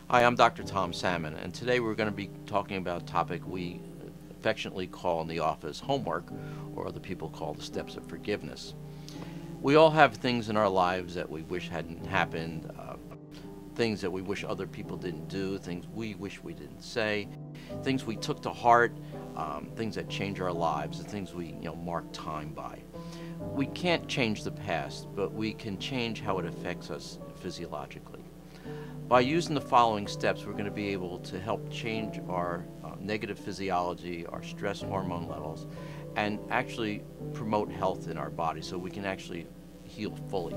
Hi, I'm Dr. Tom Salmon, and today we're going to be talking about a topic we affectionately call in the office homework, or other people call the steps of forgiveness. We all have things in our lives that we wish hadn't happened, things that we wish other people didn't do, things we wish we didn't say, things we took to heart, things that change our lives, the things we mark time by. We can't change the past, but we can change how it affects us physiologically. By using the following steps, we're going to be able to help change our negative physiology, our stress hormone levels, and actually promote health in our body so we can actually heal fully.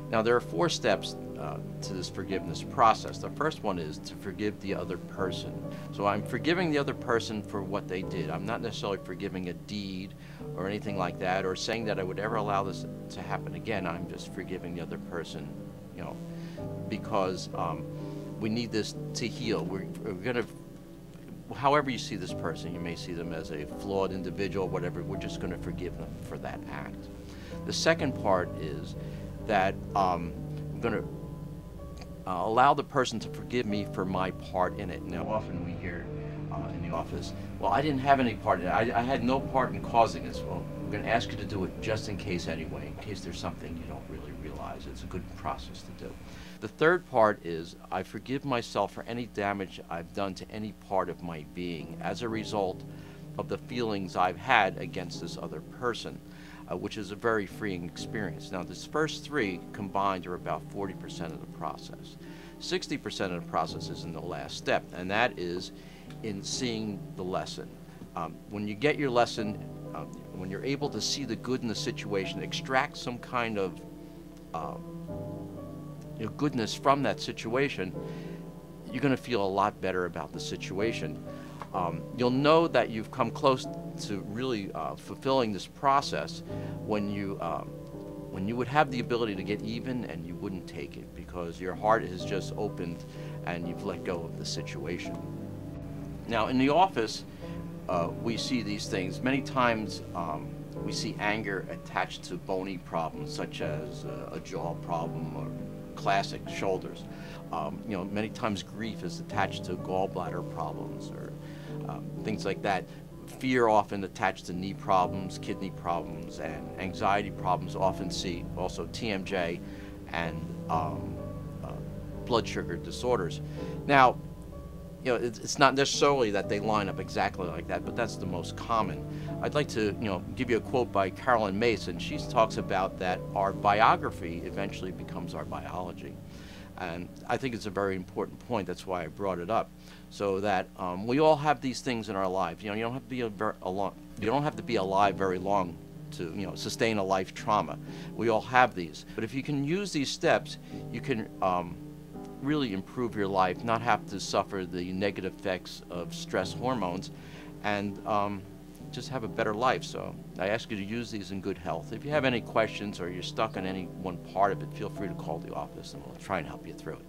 Now, there are 4 steps to this forgiveness process. The first one is to forgive the other person. So I'm forgiving the other person for what they did. I'm not necessarily forgiving a deed or anything like that, or saying that I would ever allow this to happen again. I'm just forgiving the other person, because we need this to heal. We're going to, however you see this person, you may see them as a flawed individual, whatever, we're just going to forgive them for that act. The second part is that I'm going to allow the person to forgive me for my part in it. Now, often we hear in the office, well, I didn't have any part in it. I had no part in causing this. Well, we're going to ask you to do it just in case anyway, in case there's something you don't really realize. It's a good process to do. The third part is I forgive myself for any damage I've done to any part of my being as a result of the feelings I've had against this other person, which is a very freeing experience. Now, this first 3 combined are about 40% of the process. 60% of the process is in the last step, and that is in seeing the lesson. When you get your lesson, when you're able to see the good in the situation, extract some kind of goodness from that situation, you're going to feel a lot better about the situation. You'll know that you've come close to really fulfilling this process when you would have the ability to get even and you wouldn't take it because your heart has just opened and you've let go of the situation. Now, in the office, we see these things. Many times we see anger attached to bony problems such as a jaw problem or classic shoulders. Many times grief is attached to gallbladder problems or things like that. Fear often attached to knee problems, kidney problems, and anxiety problems often see also TMJ and blood sugar disorders. Now, it's not necessarily that they line up exactly like that, but that's the most common. I'd like to, give you a quote by Carolyn Mason. She talks about that our biography eventually becomes our biology. And I think it's a very important point. That's why I brought it up. So that we all have these things in our lives. You don't have to be you don't have to be alive very long to sustain a life trauma. We all have these. But if you can use these steps, you can really improve your life, not have to suffer the negative effects of stress hormones, and just have a better life. So I ask you to use these in good health. If you have any questions or you're stuck on any one part of it, feel free to call the office and we'll try and help you through it.